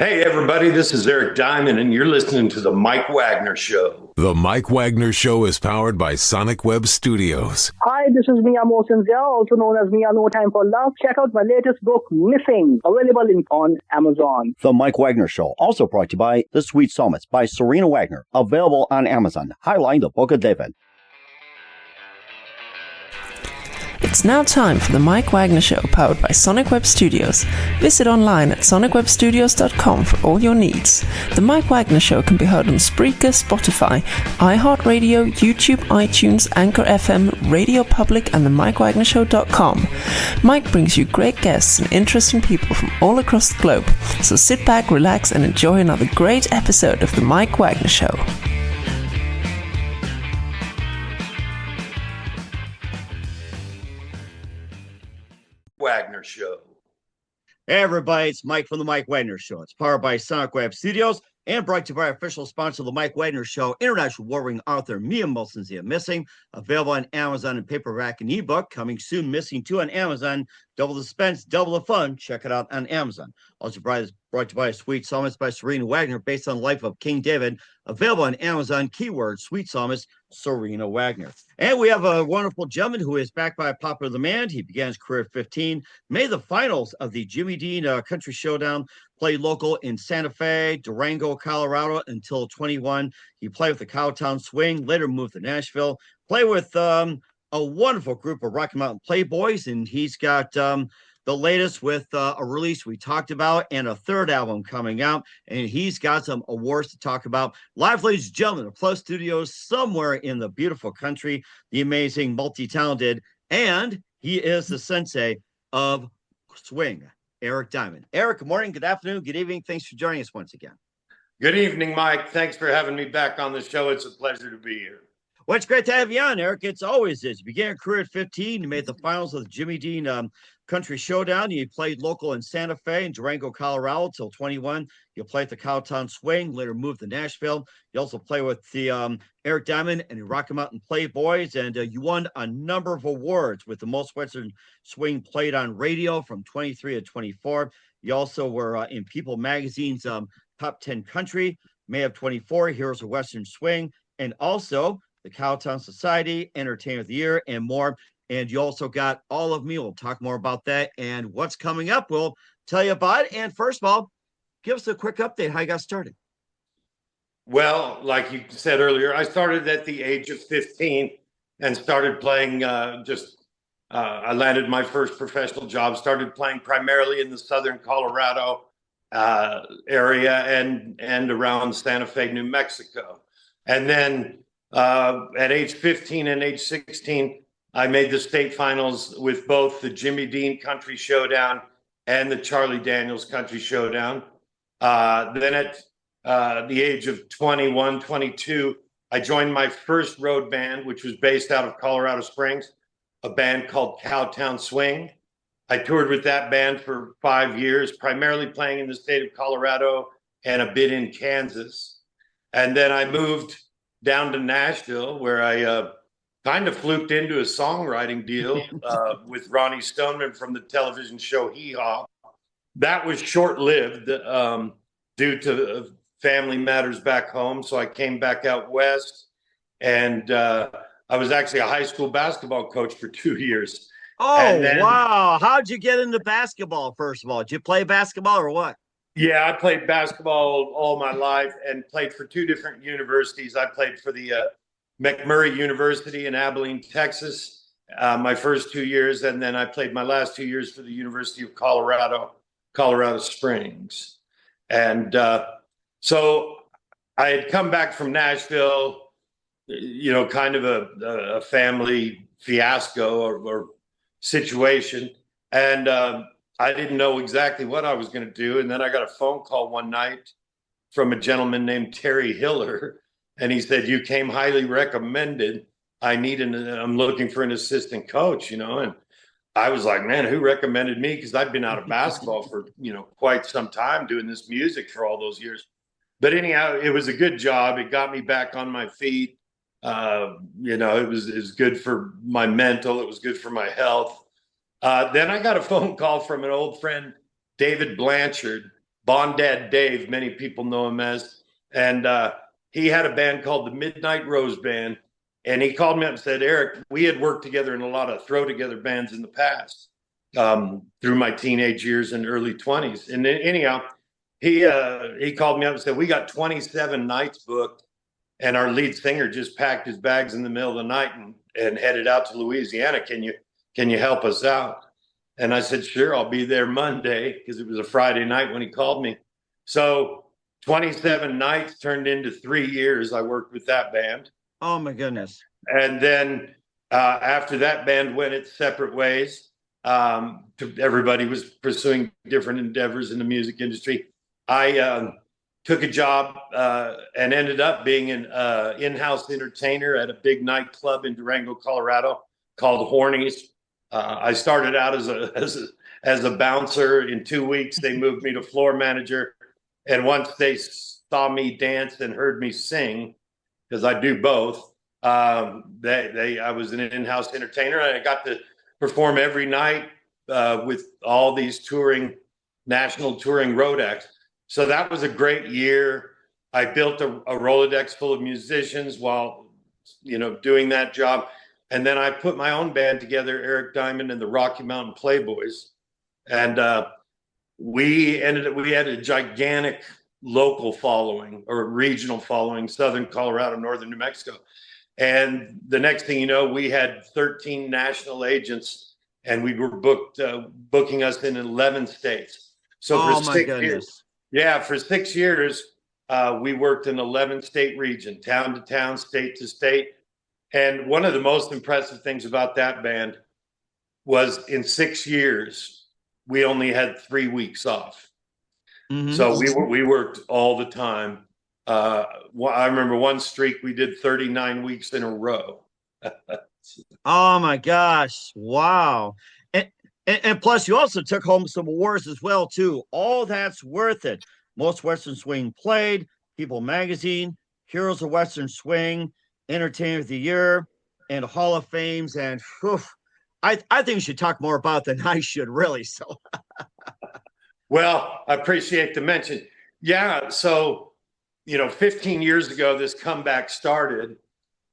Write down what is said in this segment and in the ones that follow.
Hey, everybody, this is Eric Diamond, and you're listening to The Mike Wagner Show. The Mike Wagner Show is powered by Sonic Web Studios. Hi, this is Mia Sensei, also known as Mia No Time for Love. Check out my latest book, Missing, available on Amazon. The Mike Wagner Show, also brought to you by The Sweet Psalmist by Serena Wagner, available on Amazon. Highlight the Book of David. It's now time for the Mike Wagner Show, powered by Sonic Web Studios. Visit online at sonicwebstudios.com for all your needs. The Mike Wagner Show can be heard on Spreaker, Spotify, iHeartRadio, YouTube, iTunes, Anchor FM, Radio Public, and themikewagnershow.com. Mike brings you great guests and interesting people from all across the globe. So sit back, relax, and enjoy another great episode of the Mike Wagner Show. Wagner Show. Hey, everybody, it's Mike from The Mike Wagner Show. It's powered by Sonic Web Studios and brought to you by our official sponsor, The Mike Wagner Show, international award-winning author Mia Sensei, Missing, available on Amazon in paperback and ebook. Coming soon, Missing 2 on Amazon. Double the suspense, double the fun. Check it out on Amazon. Also brought to you by Sweet Psalmist by Serena Wagner, based on the life of King David, available on Amazon. Keyword, Sweet Psalmist, Serena Wagner. And we have a wonderful gentleman who is backed by a popular demand. He began his career at 15, made the finals of the Jimmy Dean Country Showdown, played local in Santa Fe, Durango, Colorado until 21. He played with the Cowtown Swing, later moved to Nashville, played with a wonderful group of Rocky Mountain Playboys, and he's got the latest with a release we talked about and a third album coming out, and he's got some awards to talk about. Live, ladies and gentlemen, of Plus Studios, somewhere in the beautiful country, the amazing, multi-talented, and he is the sensei of swing, Eric Diamond. Eric, good morning, good afternoon, good evening. Thanks for joining us once again. Good evening, Mike. Thanks for having me back on the show. It's a pleasure to be here. Well, it's great to have you on, Eric. It's always is. You began your career at 15. You made the finals of the Jimmy Dean Country Showdown. You played local in Santa Fe and Durango, Colorado until 21. You played at the Cowtown Swing, later moved to Nashville. You also play with the Eric Diamond and the Rocky Mountain Playboys, and you won a number of awards with the most Western Swing played on radio from 23 to 24. You also were in People Magazine's Top 10 Country, May of 24, Heroes of Western Swing, and also the Cowtown Society, Entertainer of the Year, and more. And you also got All of Me. We'll talk more about that and what's coming up. We'll tell you about it. And first of all, give us a quick update how you got started. Well, like you said earlier, I started at the age of 15 and started playing I landed my first professional job, started playing primarily in the southern Colorado area and around Santa Fe, New Mexico. And then at age 15 and age 16, I made the state finals with both the Jimmy Dean Country Showdown and the Charlie Daniels Country Showdown. Then at the age of 21, 22, I joined my first road band, which was based out of Colorado Springs, a band called Cowtown Swing. I toured with that band for 5 years, primarily playing in the state of Colorado and a bit in Kansas. And then I moved down to Nashville, where I kind of fluked into a songwriting deal with Ronnie Stoneman from the television show Hee Haw. That was short-lived due to family matters back home. So I came back out west, and I was actually a high school basketball coach for 2 years. Oh, wow. How'd you get into basketball, first of all? Did you play basketball or what? Yeah, I played basketball all my life and played for 2 different universities. I played for the McMurray University in Abilene, Texas, my first 2 years. And then I played my last 2 years for the University of Colorado, Colorado Springs. And so I had come back from Nashville, you know, kind of a family fiasco or situation. And I didn't know exactly what I was going to do. And then I got a phone call one night from a gentleman named Terry Hiller. And he said, "You came highly recommended. I'm looking for an assistant coach," you know. And I was like, man, who recommended me? Because I've been out of basketball for, you know, quite some time, doing this music for all those years. But anyhow, it was a good job. It got me back on my feet. You know, it was good for my mental. It was good for my health. Then I got a phone call from an old friend, David Blanchard, Bondad Dave, many people know him as, and he had a band called the Midnight Rose Band, and he called me up and said, Eric, we had worked together in a lot of throw together bands in the past, through my teenage years and early 20s. And anyhow, he called me up and said, we got 27 nights booked, and our lead singer just packed his bags in the middle of the night and headed out to Louisiana. Can you help us out? And I said, sure, I'll be there Monday, because it was a Friday night when he called me. So 27 nights turned into 3 years I worked with that band. Oh my goodness. And then after that band went its separate ways, everybody was pursuing different endeavors in the music industry. I took a job and ended up being an in-house entertainer at a big nightclub in Durango, Colorado called Hornies. I started out as a bouncer. In 2 weeks, they moved me to floor manager. And once they saw me dance and heard me sing, because I do both, I was an in-house entertainer, and I got to perform every night with all these national touring road acts. So that was a great year. I built a Rolodex full of musicians while, doing that job. And then I put my own band together, Eric Diamond and the Rocky Mountain Playboys. And we had a gigantic local following, or regional following, Southern Colorado, Northern New Mexico. And the next thing you know, we had 13 national agents, and we were booking us in 11 states. So oh for my 6 goodness. years, for 6 years, we worked in 11 state region, town to town, state to state. And one of the most impressive things about that band was in 6 years, we only had 3 weeks off. Mm-hmm. So we worked all the time. I remember one streak, we did 39 weeks in a row. Oh my gosh. Wow. And plus you also took home some awards as well, too. All that's worth it. Most Western Swing Played, People Magazine, Heroes of Western Swing, Entertainer of the Year, and Hall of Fames. And whew, I think you should talk more about than I should, really. So Well, I appreciate the mention. Yeah, so 15 years ago, this comeback started,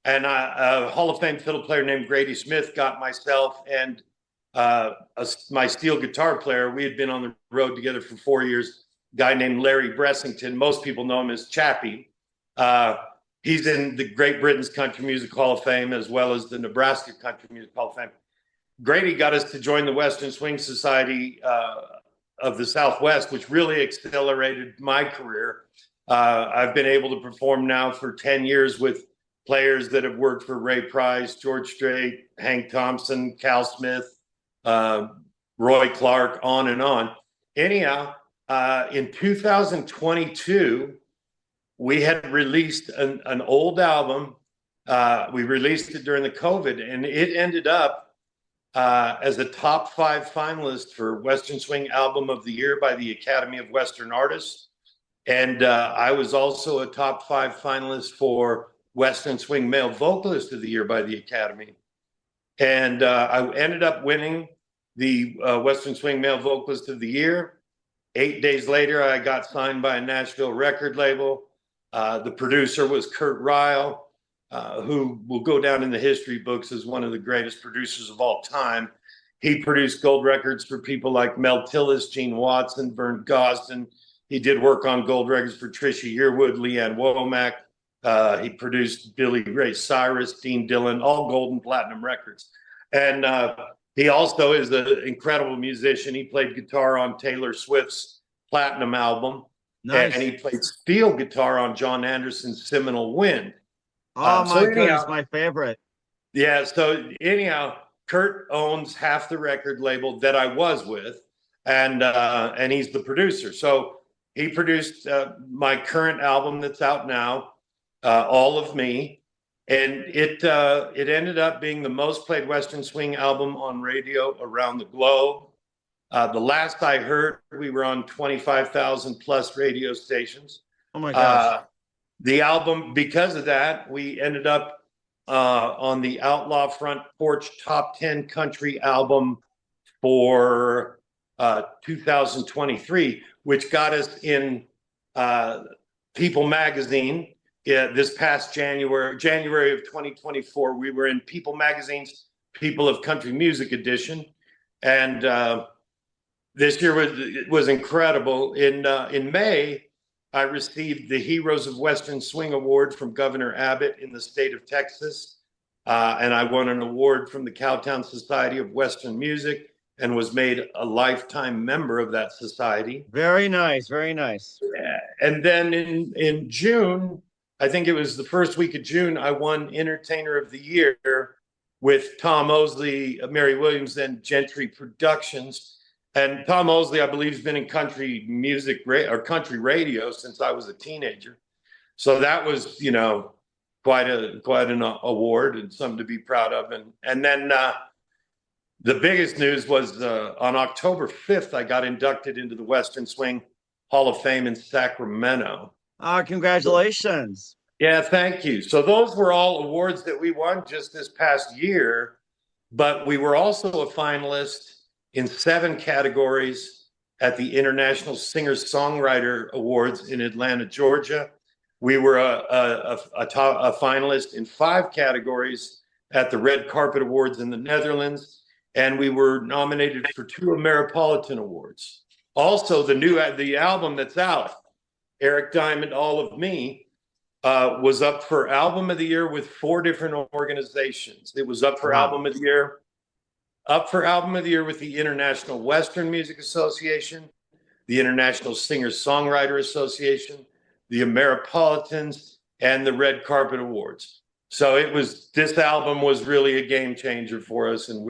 and a Hall of Fame fiddle player named Grady Smith got myself and my steel guitar player. We had been on the road together for 4 years. A guy named Larry Bressington. Most people know him as Chappie. He's in the Great Britain's Country Music Hall of Fame, as well as the Nebraska Country Music Hall of Fame. Grady got us to join the Western Swing Society of the Southwest, which really accelerated my career. I've been able to perform now for 10 years with players that have worked for Ray Price, George Strait, Hank Thompson, Cal Smith, Roy Clark, on and on. Anyhow, in 2022, we had released an old album. We released it during the COVID, and it ended up as a top 5 finalist for Western Swing Album of the Year by the Academy of Western Artists. And I was also a top 5 finalist for Western Swing Male Vocalist of the Year by the Academy. And I ended up winning the Western Swing Male Vocalist of the Year. 8 days later, I got signed by a Nashville record label. The producer was Kurt Ryle, who will go down in the history books as one of the greatest producers of all time. He produced gold records for people like Mel Tillis, Gene Watson, Vern Gosdin. He did work on gold records for Trisha Yearwood, Leanne Womack. He produced Billy Ray Cyrus, Dean Dillon, all gold and platinum records. And he also is an incredible musician. He played guitar on Taylor Swift's platinum album. nice. And he played steel guitar on John Anderson's Seminole Wind. Oh my so goodness, anyhow, my favorite. Yeah, so anyhow, Kurt owns half the record label that I was with, and he's the producer. So he produced my current album that's out now, All of Me, and it ended up being the most played Western Swing album on radio around the globe. The last I heard, we were on 25,000 plus radio stations. Oh my gosh. The album, because of that, we ended up on the Outlaw Front Porch Top 10 Country Album for 2023, which got us in People Magazine. This past January of 2024, we were in People Magazine's People of Country Music edition, and this year was incredible. In May, I received the Heroes of Western Swing Award from Governor Abbott in the state of Texas, and I won an award from the Cowtown Society of Western Music and was made a lifetime member of that society. Very nice, very nice. And then in June, I think it was the first week of June, I won Entertainer of the Year with Tom Mosley, Mary Williams, and Gentry Productions. And Tom Mosley, I believe, has been in country music or country radio since I was a teenager. So that was, quite an award and something to be proud of. And then the biggest news was on October 5th, I got inducted into the Western Swing Hall of Fame in Sacramento. Congratulations. Yeah, thank you. So those were all awards that we won just this past year, but we were also a finalist in 7 categories at the International Singer-Songwriter Awards in Atlanta, Georgia. We were a finalist in 5 categories at the Red Carpet Awards in the Netherlands, and we were nominated for 2 Ameripolitan Awards. Also, the album that's out, Eric Diamond, All of Me, was up for Album of the Year with 4 different organizations. It was up for Album of the Year with the International Western Music Association, the International Singer-Songwriter Association, the Ameripolitans, and the Red Carpet Awards. So this album was really a game changer for us, and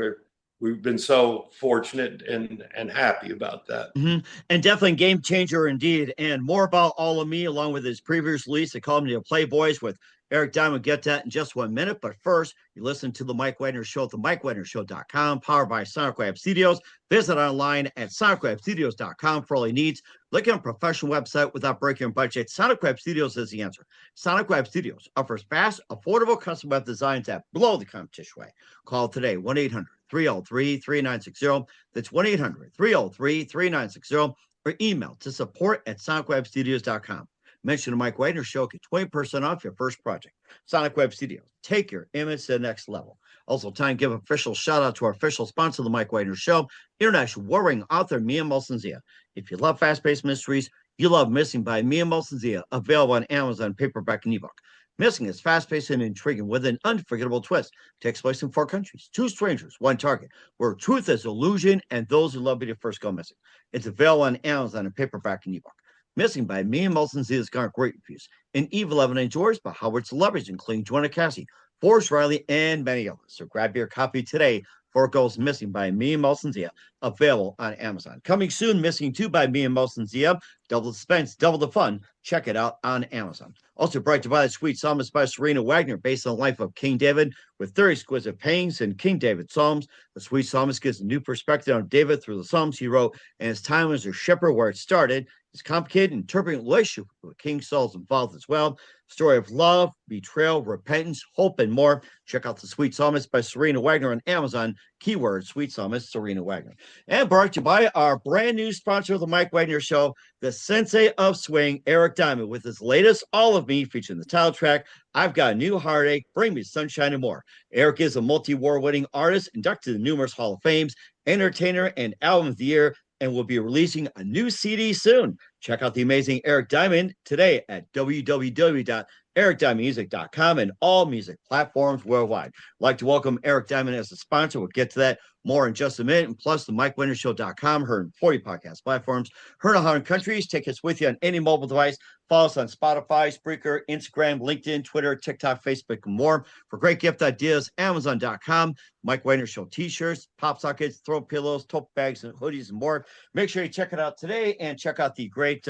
we've been so fortunate and happy about that. Mm-hmm. And definitely a game changer indeed. And more about All of Me, along with his previous release, The Call Me to Playboys with Eric Diamond. Get that in just 1 minute. But first, you listen to The Mike Wagner Show at themikewagnershow.com, powered by Sonic Web Studios. Visit online at sonicwebstudios.com for all your needs. Look at a professional website without breaking your budget. Sonic Web Studios is the answer. Sonic Web Studios offers fast, affordable custom web designs that blow the competition away. Call today, 1-800-303-3960. That's 1-800-303-3960. Or email to support@sonicwebstudios.com. Mention the Mike Wagner Show, get 20% off your first project. Sonic Web Studios, take your image to the next level. Also, time to give official shout out to our official sponsor, the Mike Wagner Show, international warring author Mia Molson-Zia. If you love fast-paced mysteries, you love Missing by Mia Molson-Zia, available on Amazon, paperback, and ebook. Missing is fast-paced and intriguing with an unforgettable twist. Takes place in 4 countries, 2 strangers, 1 target, where truth is illusion and those who love you first go missing. It's available on Amazon, and paperback, and ebook. Missing by Mia Molson-Zia has got great reviews. And Eve 11 enjoys by Howard celebrities, including Joanna Cassie, Forrest Riley, and many others. So grab your copy today before it goes missing by Mia Molson-Zia, available on Amazon. Coming soon, Missing 2 by Mia Molson-Zia. Double the suspense, double the fun. Check it out on Amazon. Also brought to you by The Sweet Psalmist by Serena Wagner, based on the life of King David, with 30 exquisite paintings in King David Psalms. The Sweet Psalmist gives a new perspective on David through the Psalms he wrote and his time as a shepherd, where it started. His complicated and turbulent relationship with King Saul's involved as well. Story of love, betrayal, repentance, hope, and more. Check out The Sweet Psalmist by Serena Wagner on Amazon. Keyword Sweet Psalmist, Serena Wagner. And brought to you by our brand new sponsor of the Mike Wagner Show, the Sensei of Swing, Eric Diamond, with his latest All of Me, featuring the title track, I've Got a New Heartache, Bring Me Sunshine and More. Eric is a multi-award winning artist, inducted in numerous Hall of Fames, entertainer, and album of the year, and will be releasing a new CD soon. Check out the amazing Eric Diamond today at www.ericdiamondmusic.com and all music platforms worldwide. I'd like to welcome Eric Diamond as a sponsor. We'll get to that more in just a minute. And plus, the MikeWagnerShow.com, heard in 40 podcast platforms, heard in 100 countries. Take us with you on any mobile device. Follow us on Spotify, Spreaker, Instagram, LinkedIn, Twitter, TikTok, Facebook, and more. For great gift ideas, Amazon.com, Mike Wagner Show t-shirts, pop sockets, throw pillows, tote bags, and hoodies, and more. Make sure you check it out today, and check out the great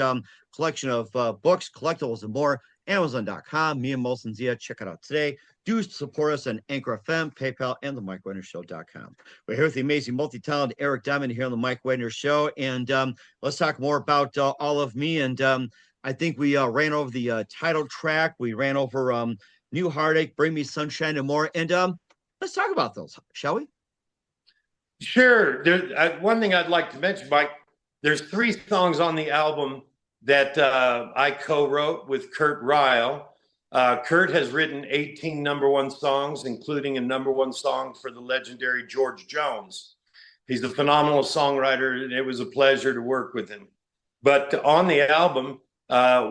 collection of books, collectibles, and more. Amazon.com, Mia Molson-Zia. Check it out today. Do support us on Anchor FM, PayPal, and the MikeWagnerShow.com. We're here with the amazing multi-talented Eric Diamond here on the Mike Wagner Show, and let's talk more about All of Me. And I think we ran over the title track. We ran over New Heartache, Bring Me Sunshine, and more. And let's talk about those, shall we? Sure. One thing I'd like to mention, Mike, there's 3 songs on the album that I co-wrote with Kurt Ryle. Kurt has written 18 #1 songs, including a #1 song for the legendary George Jones. He's a phenomenal songwriter, and it was a pleasure to work with him. But on the album,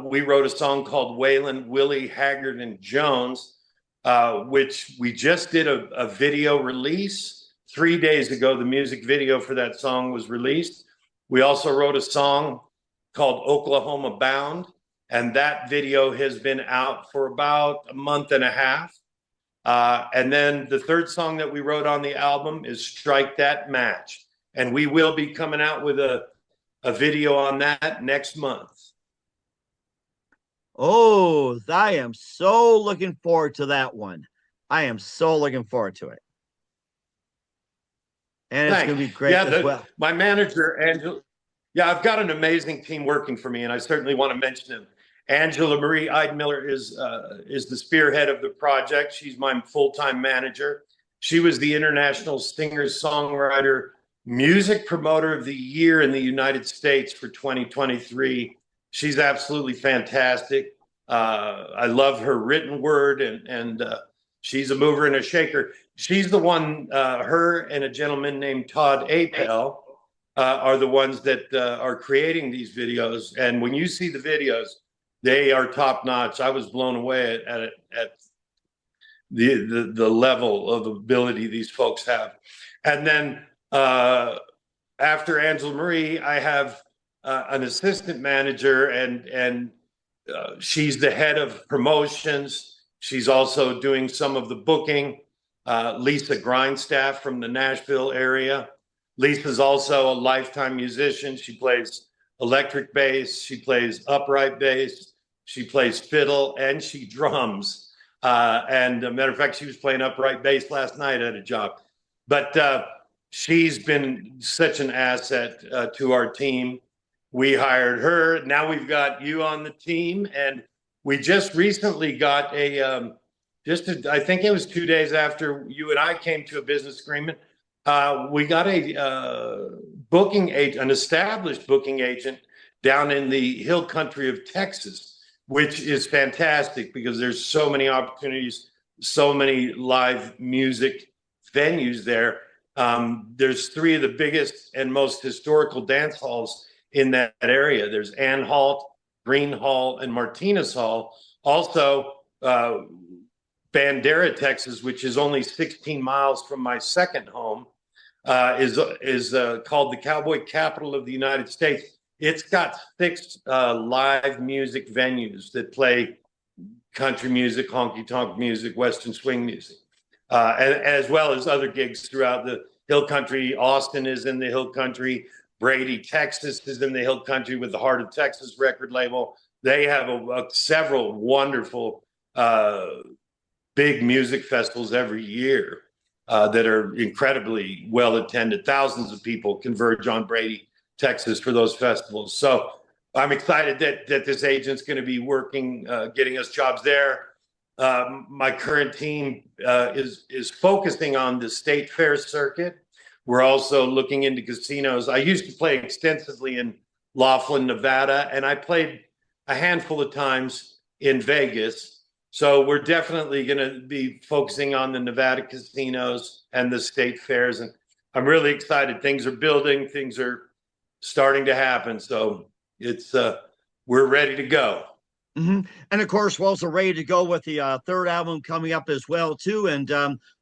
we wrote a song called Waylon, Willie, Haggard, and Jones, which we just did a video release. 3 days ago, the music video for that song was released. We also wrote a song called Oklahoma Bound, and that video has been out for about a month and a half. And then the 3rd song that we wrote on the album is Strike That Match. And we will be coming out with a video on that next month. Oh, I am so looking forward to that one. I am so looking forward to it. And it's going to be great as well. My manager, Angela, I've got an amazing team working for me, and I certainly want to mention him. Angela Marie Eidmiller is the spearhead of the project. She's my full-time manager. She was the International Singer-Songwriter Music Promoter of the Year in the United States for 2023. She's absolutely fantastic. I love her written word, and she's a mover and a shaker. She's the one, her and a gentleman named Todd Apel are the ones that are creating these videos. And when you see the videos, they are top notch. I was blown away at the level of ability these folks have. And then after Angela Marie, I have an assistant manager, and she's the head of promotions. She's also doing some of the booking. Lisa Grindstaff from the Nashville area. Lisa's also a lifetime musician. She plays electric bass, she plays upright bass, she plays fiddle, and she drums. And a matter of fact, she was playing upright bass last night at a job. But she's been such an asset to our team. We hired her. Now we've got you on the team, and we just recently got I think it was 2 days after you and I came to a business agreement. We got an established booking agent down in the hill country of Texas, which is fantastic because there's so many opportunities, so many live music venues there. There's 3 of the biggest and most historical dance halls in that area. There's Ann Hall, Green Hall, and Martinez Hall. Also, Bandera, Texas, which is only 16 miles from my second home, is called the Cowboy Capital of the United States. It's got 6 live music venues that play country music, honky-tonk music, Western swing music, and as well as other gigs throughout the hill country. Austin is in the hill country. Brady, Texas is in the hill country with the Heart of Texas record label. They have several wonderful big music festivals every year that are incredibly well attended. Thousands of people converge on Brady, Texas for those festivals. So I'm excited that this agent's going to be working, getting us jobs there. My current team is focusing on the state fair circuit. We're also looking into casinos. I used to play extensively in Laughlin, Nevada, and I played a handful of times in Vegas. So we're definitely going to be focusing on the Nevada casinos and the state fairs. And I'm really excited. Things are building. Things are starting to happen. So we're ready to go. Mm-hmm. And of course, we're also ready to go with the 3rd album coming up as well, too. And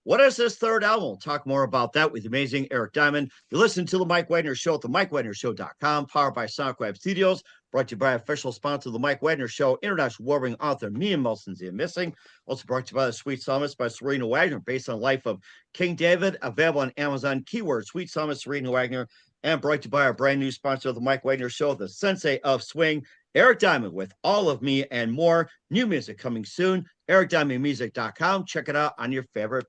what is this 3rd album? We'll talk more about that with the amazing Eric Diamond. You listen to The Mike Wagner Show at the MikeWagnerShow.com, powered by Sonic Web Studios, brought to you by official sponsor of The Mike Wagner Show, international warring author Mia Sensei Missing. Also brought to you by The Sweet Psalmist by Serena Wagner, based on the life of King David, available on Amazon. Keyword Sweet Psalmist Serena Wagner. And brought to you by our brand new sponsor of The Mike Wagner Show, the Sensei of Swing, Eric Diamond, with All of Me and More. New music coming soon. EricDiamondMusic.com. Check it out on your favorite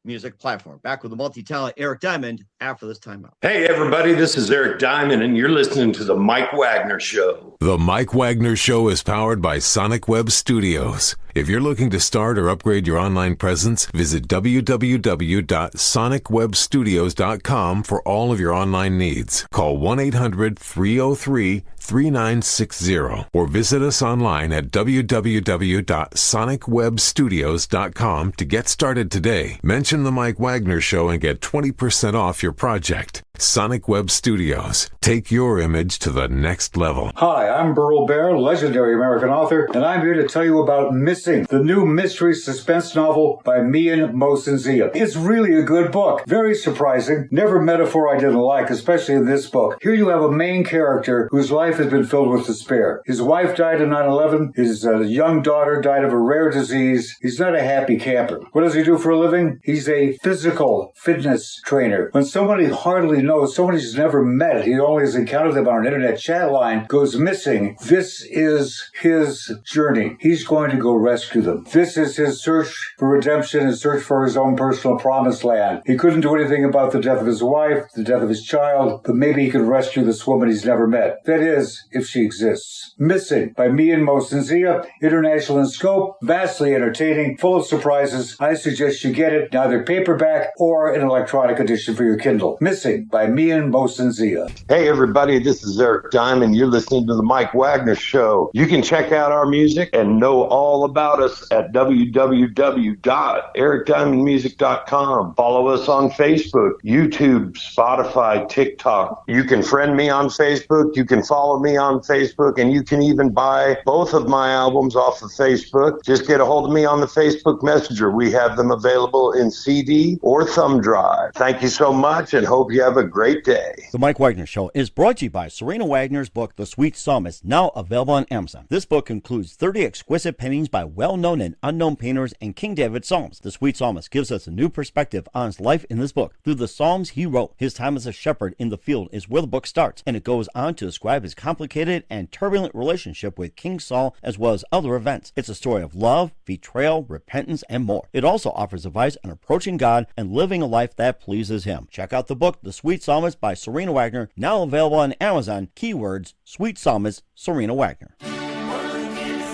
music platform. Back with the multi-talent Eric Diamond after this timeout. Hey, everybody, this is Eric Diamond, and you're listening to The Mike Wagner Show. The Mike Wagner Show is powered by Sonic Web Studios. If you're looking to start or upgrade your online presence, visit www.sonicwebstudios.com for all of your online needs. Call 1-800-303-3960 or visit us online at www.sonicwebstudios.com to get started today. Mention the Mike Wagner Show and get 20% off your project. Sonic Web Studios. Take your image to the next level. Hi, I'm Burl Barer, legendary American author, and I'm here to tell you about Missing, the new mystery suspense novel by me and Mo Sensei. It's really a good book. Very surprising. Never metaphor I didn't like, especially in this book. Here you have a main character whose life has been filled with despair. His wife died in 9/11. His young daughter died of a rare disease. He's not a happy camper. What does he do for a living? He's a physical fitness trainer. When somebody hardly knows, somebody he's never met, he only has encountered them on an internet chat line, goes missing. This is his journey. He's going to go rescue them. This is his search for redemption, his search for his own personal promised land. He couldn't do anything about the death of his wife, the death of his child, but maybe he could rescue this woman he's never met. That is, if she exists. Missing by me and Mo Sensei, international in scope, vastly entertaining, full of surprises. I suggest you get it, either paperback or an electronic edition for your Kindle. Missing by me and Mo Sensei. Hey everybody, this is Eric Diamond. You're listening to the Mike Wagner Show. You can check out our music and know all about us at www.ericdiamondmusic.com. Follow us on Facebook, YouTube, Spotify, TikTok. You can friend me on Facebook. You can follow me on Facebook, and you can even buy both of my albums off of Facebook. Just get a hold of me on the Facebook Messenger. We have them available in CD or thumb drive. Thank you so much and hope you have a great day. The Mike Wagner Show is brought to you by Serena Wagner's book, The Sweet Psalmist, now available on Amazon. This book includes 30 exquisite paintings by well-known and unknown painters and King David Psalms. The Sweet Psalmist gives us a new perspective on his life in this book. Through the Psalms he wrote, his time as a shepherd in the field is where the book starts, and it goes on to describe his complicated and turbulent relationship with King Saul as well as other events. It's a story of love, betrayal, repentance, and more. It also offers advice on approaching God and living a life that pleases him. Check out the book, The Sweet Psalmist by Serena Wagner, now available on Amazon. Keywords, Sweet Psalmist, Serena Wagner.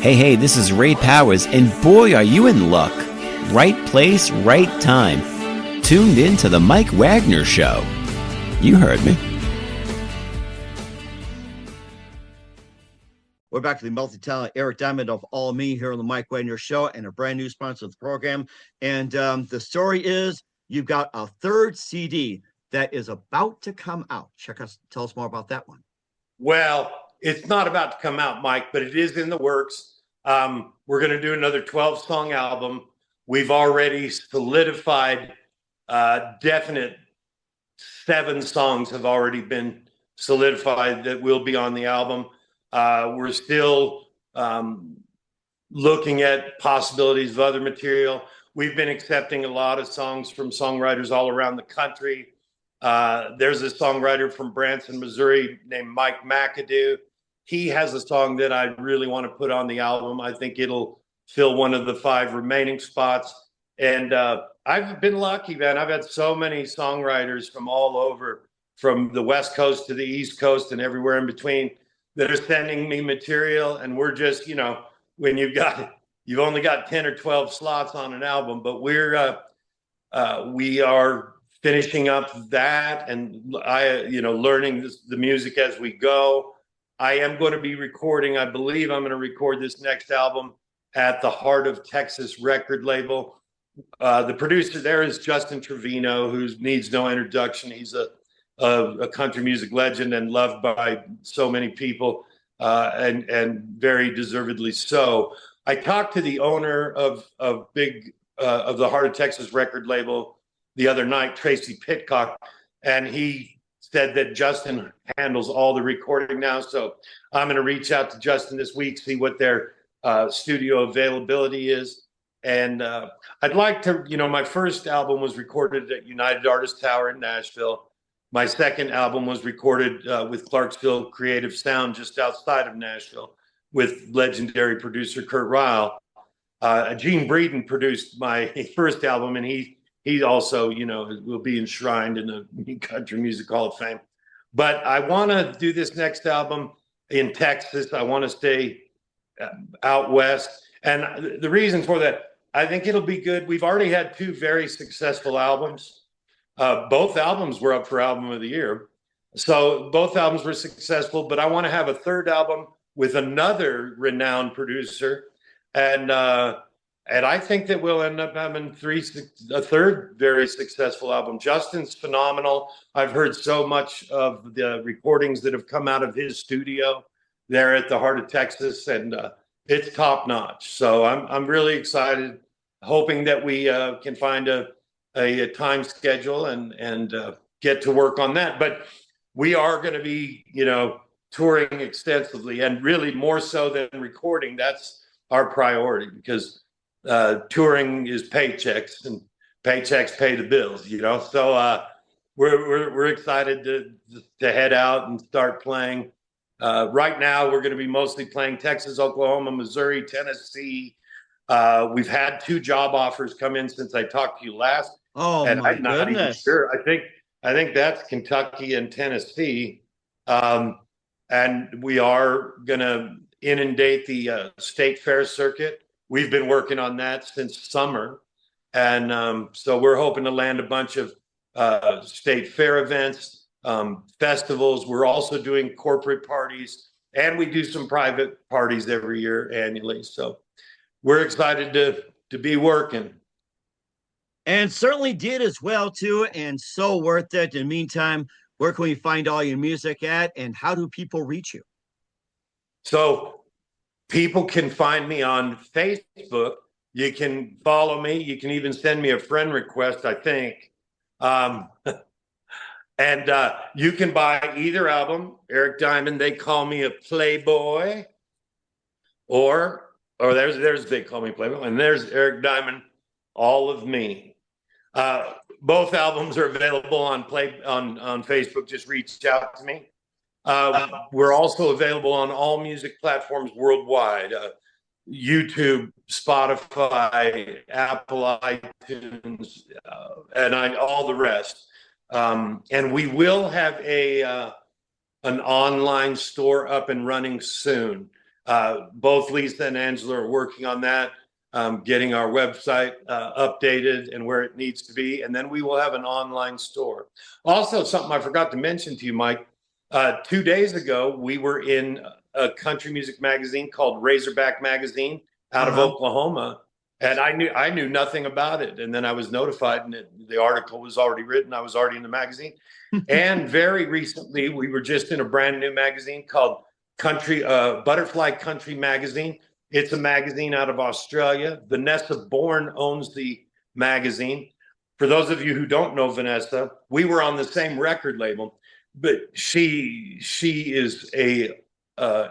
Hey, this is Ray Powers, and boy, are you in luck. Right place, right time. Tuned in to the Mike Wagner Show. You heard me. We're back to the multi-talent Eric Diamond of All Me here on the Mike Wagner Show, and a brand new sponsor of the program. And the story is you've got a third CD that is about to come out. Tell us more about that one. Well, it's not about to come out, Mike, but it is in the works. We're going to do another 12-song album. We've already solidified definite 7 songs have already been solidified that will be on the album. We're still looking at possibilities of other material. We've been accepting a lot of songs from songwriters all around the country. There's a songwriter from Branson, Missouri named Mike McAdoo. He has a song that I really want to put on the album. I think it'll fill one of the 5 remaining spots. And I've been lucky, man. I've had so many songwriters from all over, from the West Coast to the East Coast and everywhere in between, that are sending me material. And we're just, when you've only got 10 or 12 slots on an album, but we are finishing up that, and learning the music as we go. I am going to be recording, I believe I'm going to record this next album at the Heart of Texas record label. The producer there is Justin Trevino, who needs no introduction. He's a country music legend and loved by so many people, and very deservedly so. I talked to the owner of the Heart of Texas record label the other night, Tracy Pitcock, and he said that Justin handles all the recording now. So I'm going to reach out to Justin this week, see what their studio availability is. And I'd like to, my first album was recorded at United Artists Tower in Nashville. My second album was recorded with Clarksville Creative Sound just outside of Nashville with legendary producer Kurt Ryle. Gene Breeden produced my first album, and he also, will be enshrined in the Country Music Hall of Fame. But I want to do this next album in Texas. I want to stay out west. And the reason for that, I think it'll be good. We've already had two very successful albums. Both albums were up for Album of the Year. So both albums were successful, but I want to have a third album with another renowned producer. And I think that we'll end up having a third very successful album. Justin's phenomenal. I've heard so much of the recordings that have come out of his studio there at the heart of Texas, and it's top notch. So I'm really excited, hoping that we can find a time schedule and get to work on that. But we are going to be, touring extensively, and really more so than recording. That's our priority, because touring is paychecks, and paychecks pay the bills. So we're excited to head out and start playing. Right now, we're going to be mostly playing Texas, Oklahoma, Missouri, Tennessee. We've had 2 job offers come in since I talked to you last. Oh, and my I'm not even goodness. sure. I think that's Kentucky and Tennessee. And we are going to inundate the state fair circuit. We've been working on that since summer. And so we're hoping to land a bunch of state fair events, festivals. We're also doing corporate parties, and we do some private parties every year annually. So we're excited to be working. And certainly did as well, too, and so worth it. In the meantime, where can we find all your music at, and how do people reach you? So people can find me on Facebook. You can follow me. You can even send me a friend request, I think. And you can buy either album. Eric Diamond, They Call Me a Playboy. Or there's They Call Me Playboy. And there's Eric Diamond, All of Me. Both albums are available on Facebook. Just reach out to me. We're also available on all music platforms worldwide: YouTube, Spotify, Apple iTunes, and all the rest. And we will have an online store up and running soon. Both Lisa and Angela are working on that. Getting our website updated and where it needs to be. And then we will have an online store. Also, something I forgot to mention to you, Mike, 2 days ago, we were in a country music magazine called Razorback Magazine out of Oklahoma. And I knew nothing about it. And then I was notified, and the article was already written. I was already in the magazine. And very recently, we were just in a brand new magazine called Butterfly Country Magazine. It's a magazine out of Australia. Vanessa Bourne owns the magazine. For those of you who don't know Vanessa, we were on the same record label, but she is a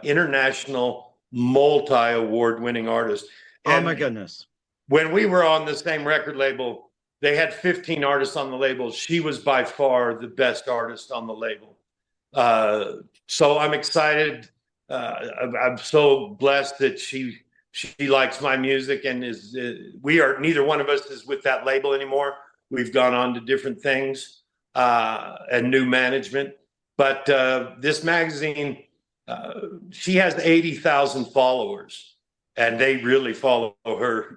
international multi-award winning artist. And oh my goodness. When we were on the same record label, they had 15 artists on the label. She was by far the best artist on the label. So I'm excited. I'm so blessed that she likes my music, and neither one of us is with that label anymore. We've gone on to different things and new management. But this magazine, she has 80,000 followers, and they really follow her,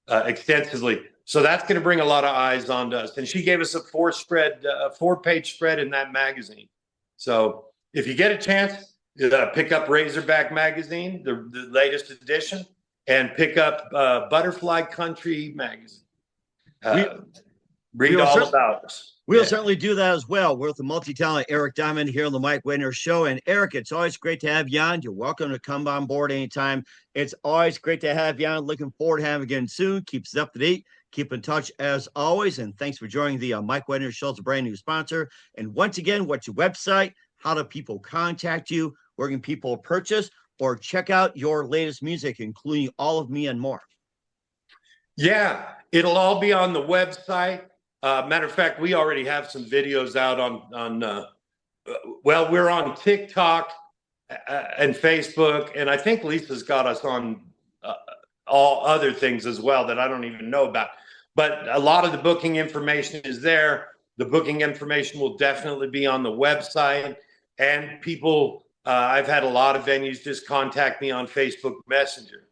extensively. So that's going to bring a lot of eyes onto us. And she gave us a 4-page spread in that magazine. So if you get a chance, pick up Razorback Magazine, the latest edition, and pick up Butterfly Country Magazine. Read all about us. We'll certainly do that as well. We're with the multi-talented Eric Diamond here on the Mike Wagner Show. And Eric, it's always great to have you on. You're welcome to come on board anytime. It's always great to have you on. Looking forward to having you again soon. Keep us up to date. Keep in touch as always. And thanks for joining the Mike Wagner Show. It's a brand new sponsor. And once again, what's your website? How do people contact you? Where can people purchase or check out your latest music, including All of Me and more? Yeah, it'll all be on the website. Matter of fact, we already have some videos out we're on TikTok and Facebook, and I think Lisa's got us on all other things as well that I don't even know about. But a lot of the booking information is there. The booking information will definitely be on the website, and people I've had a lot of venues just contact me on Facebook Messenger.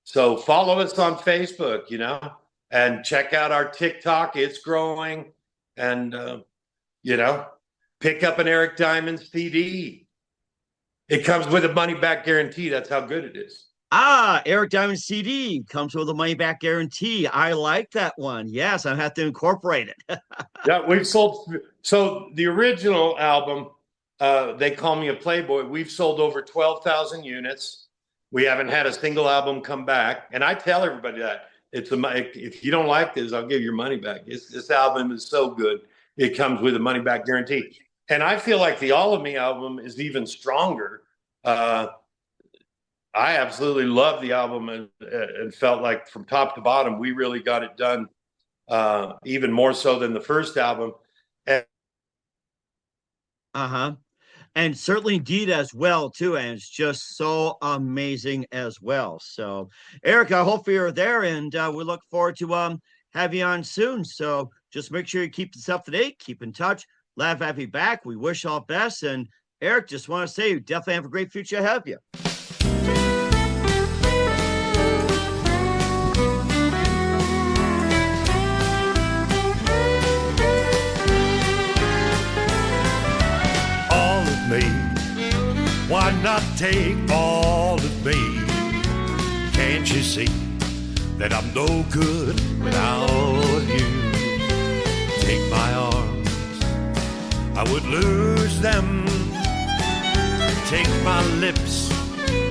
So follow us on Facebook, and check out our TikTok. It's growing. And, pick up an Eric Diamond CD. It comes with a money-back guarantee. That's how good it is. Eric Diamond CD comes with a money-back guarantee. I like that one. Yes, I have to incorporate it. Yeah, we've sold. So the original album, They Call Me a Playboy, we've sold over 12,000 units. We haven't had a single album come back. And I tell everybody that. If you don't like this, I'll give your money back. This album is so good. It comes with a money-back guarantee. And I feel like the All of Me album is even stronger. I absolutely love the album and felt like from top to bottom, we really got it done even more so than the first album. And certainly indeed as well, too. And it's just so amazing as well. So, Eric, I hope you're there, and we look forward to have you on soon. So just make sure you keep this up to date, keep in touch. Glad to have you back. We wish all best. And Eric, just want to say you definitely have a great future ahead of you. All of me, why not take all of me? Can't you see that I'm no good without you? Take my arms, I would lose them. Take my lips,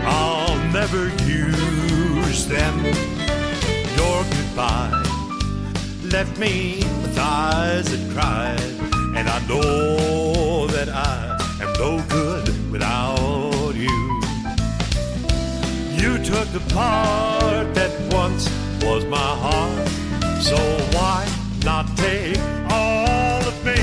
I'll never use them. Your goodbye left me with eyes that cried, and I know that I am no good without you. You took the part that once was my heart, so why not take all of me?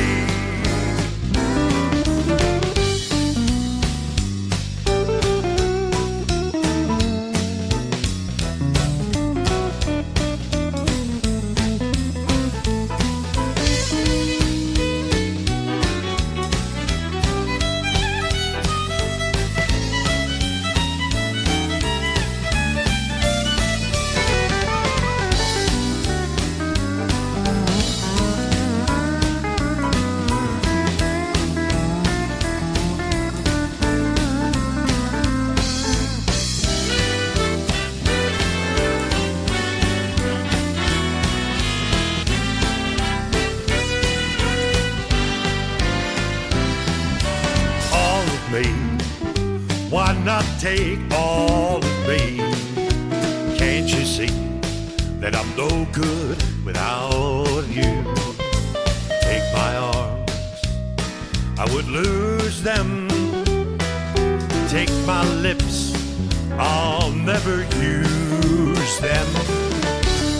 Why not take all of me? Can't you see that I'm no good without you? Take my arms, I would lose them. Take my lips, I'll never use them.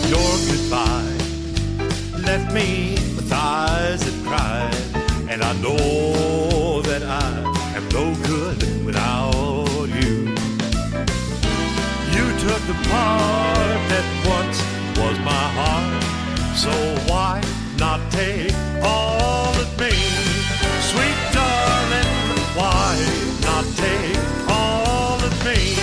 Your goodbye left me with eyes that cried, and I know that I am no good without you. You took the part that once was my heart, so why not take all of me? Sweet darling, why not take all of me?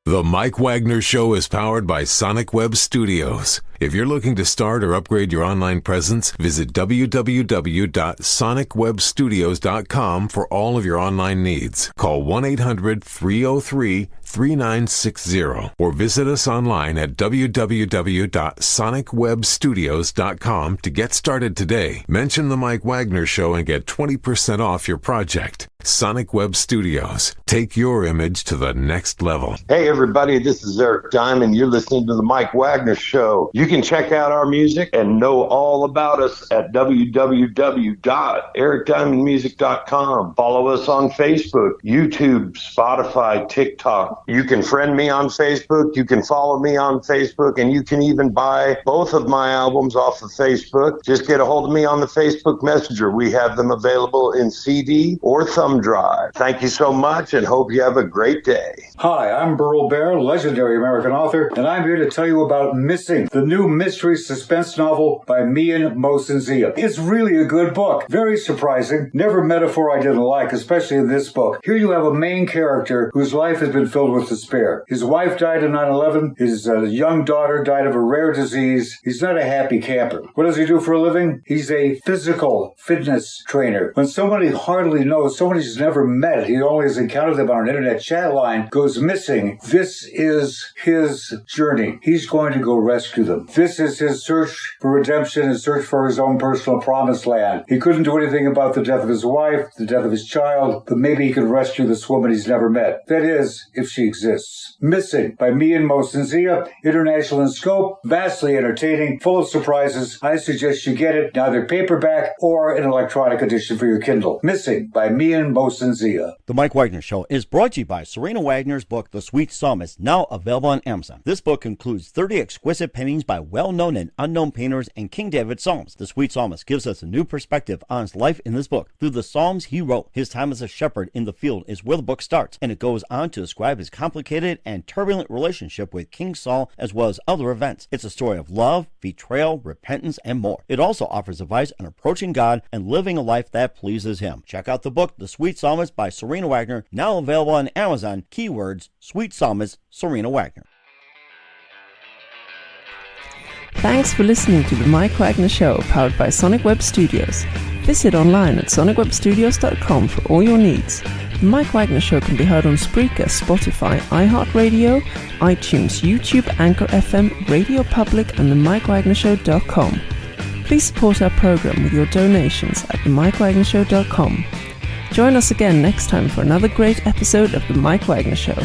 The Mike Wagner Show is powered by Sonic Web Studios. If you're looking to start or upgrade your online presence, visit www.sonicwebstudios.com for all of your online needs. Call 1-800-303-3960 or visit us online at www.sonicwebstudios.com to get started today. Mention The Mike Wagner Show and get 20% off your project. Sonic Web Studios. Take your image to the next level. Hey, everybody, this is Eric Diamond. You're listening to The Mike Wagner Show. You can check out our music and know all about us at www.ericdiamondmusic.com. Follow us on Facebook, YouTube, Spotify, TikTok. You can friend me on Facebook. You can follow me on Facebook, and you can even buy both of my albums off of Facebook. Just get a hold of me on the Facebook Messenger. We have them available in CD or thumb drive. Thank you so much, and hope you have a great day. Hi, I'm Burl Bear, legendary American author, and I'm here to tell you about Missing, the new mystery suspense novel by Mian Mosensia. It's really a good book. Very surprising. Never metaphor I didn't like, especially in this book. Here you have a main character whose life has been filled with despair. His wife died in 9/11. His young daughter died of a rare disease. He's not a happy camper. What does he do for a living? He's a physical fitness trainer. When somebody hardly knows, somebody he's never met, he only has encountered them on an internet chat line, goes missing. This is his journey. He's going to go rescue them. This is his search for redemption, his search for his own personal promised land. He couldn't do anything about the death of his wife, the death of his child, but maybe he could rescue this woman he's never met. That is, if she exists. Missing by Mian Mosensia, international in scope, vastly entertaining, full of surprises. I suggest you get it, either paperback or an electronic edition for your Kindle. Missing by Mian Mosensia. The Mike Wagner Show is brought to you by Serena Wagner's book, The Sweet Psalmist, now available on Amazon. This book includes 30 exquisite paintings by well-known and unknown painters and King David Psalms. The Sweet Psalmist gives us a new perspective on his life in this book. Through the Psalms he wrote, his time as a shepherd in the field is where the book starts, and it goes on to describe his complicated and turbulent relationship with King Saul as well as other events. It's a story of love, betrayal, repentance, and more. It also offers advice on approaching God and living a life that pleases him. Check out the book, The Sweet Psalmist by Serena Wagner, now available on Amazon. Keywords, Sweet Psalmist, Serena Wagner. Thanks for listening to the Mike Wagner Show, powered by Sonic Web Studios. Visit online at sonicwebstudios.com for all your needs. The Mike Wagner Show can be heard on Spreaker, Spotify, iHeartRadio, iTunes, YouTube, Anchor FM, Radio Public, and themikewagnershow.com. Please support our program with your donations at themikewagnershow.com. Join us again next time for another great episode of The Mike Wagner Show.